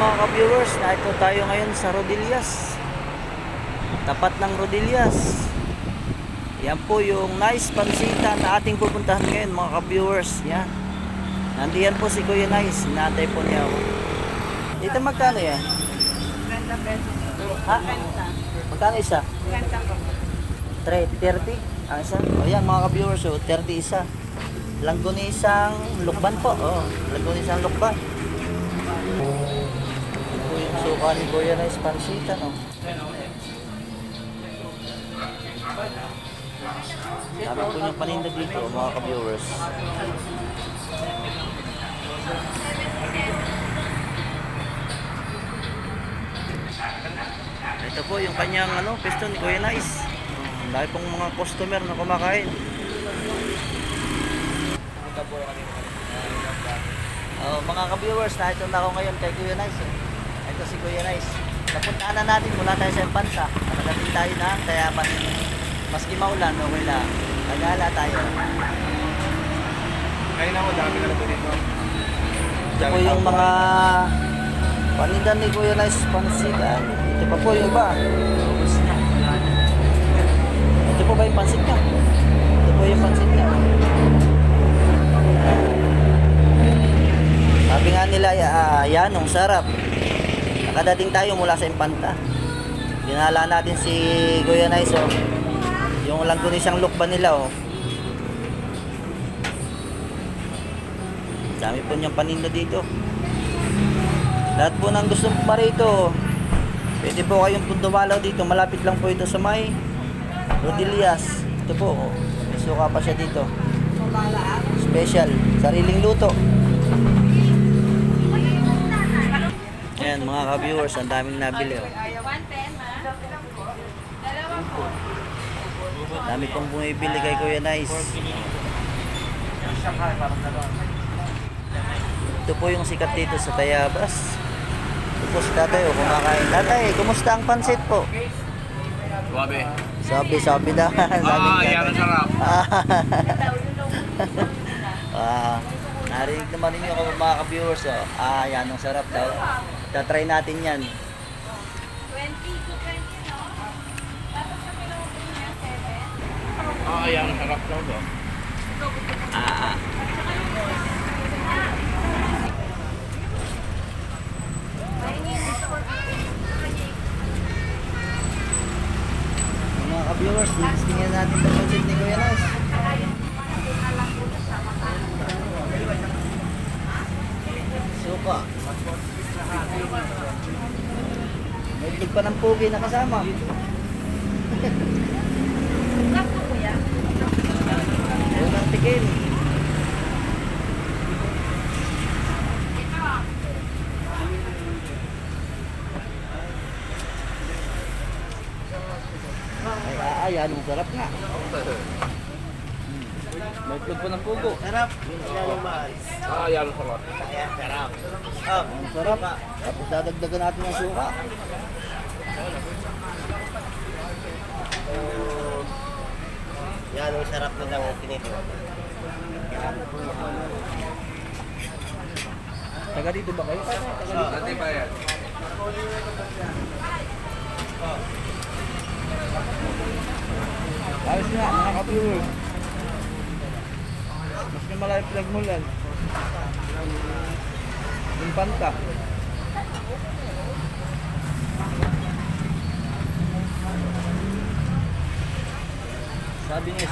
mga ka-viewers, narito tayo ngayon sa Rodillas. Tapat ng Rodillas. Yan po yung nice pansita na ating pupuntahan ngayon mga ka-viewers. Yan. Nandiyan po si Kuya Nice. Hinatay po niya ako. Dito magkano yan? 30 pesos. Ha? 30. Magkano isa? 30 po. 30? Ang isa? O yan mga ka-viewers, 30 isa. Langgunisang lukban po. Oh, langgunisang lukban. Ito po yung suka ni Kuya Nice pansita, no? Dami po yung paninda dito, mga ka-viewers. Ito po yung kanyang pwesto ni Kuya Nice. Dahil pong mga customer na kumakain. Mga ka-viewers, narito na ako ngayon kay Kuya Nice. Ito si Kuya Nice. Napuntaan na natin mula tayo sa Infanta. Nakagating tayo na, kaya maski maulan, okay lang. Nagala tayo. Kaya na mo, dami na ito dito. Ito po yung mga panindan ni Kuya Nice pansitan. Ito pa po yung iba. Ito po ba yung pansit niya? Ito po yung pansit niya. Sabi nga nila, yan, ang sarap. Nakadating tayo mula sa Infanta. Dinala natin si Kuya Nice, oh. Yung langgunisang lukban nila, oh. Dami po niyang paninda dito. Lahat po ng gusto pa rito, pwede po kayong dumalaw dito. Malapit lang po ito sa may Rodillas. Ito po, oh. May suka pa siya dito. Special, sariling luto. Ayan mga ka-viewers, ang daming nabili, oh. Dami pong bumibili kay Kuya Nice. Ito po yung sikat dito sa Tayabas. Ito po si tatay, oh, kumakain. Tatay, kumusta ang pansit po? Suabe. Sabi daw. Yan ang sarap. Narinig naman ninyo mga ka-viewers, oh. Yan ang sarap daw. Tatry natin yan. 20 to 20, no? Tapos sa Pilipinas niya, 7. Yan ang sarap daw do. Mga ka-viewers, tingnan natin ang pansit ni Kuya Nice. Suka. May itlog pa ng pugi na kasama. Sakto po yan. Unang tikim. Ay, anong sarap nga. May itlog pa ng pugo. Sarap. Yan ang sarap. Ang sarap. Tapos dadagdagan natin ng suka. Yan ang sarap na lang ang pinito. Taga dito ba kayo? Dati ba yan? Ayos nga, mga ka-viewers. Mas na malayo pinagmulan. Infanta. Sabi niya,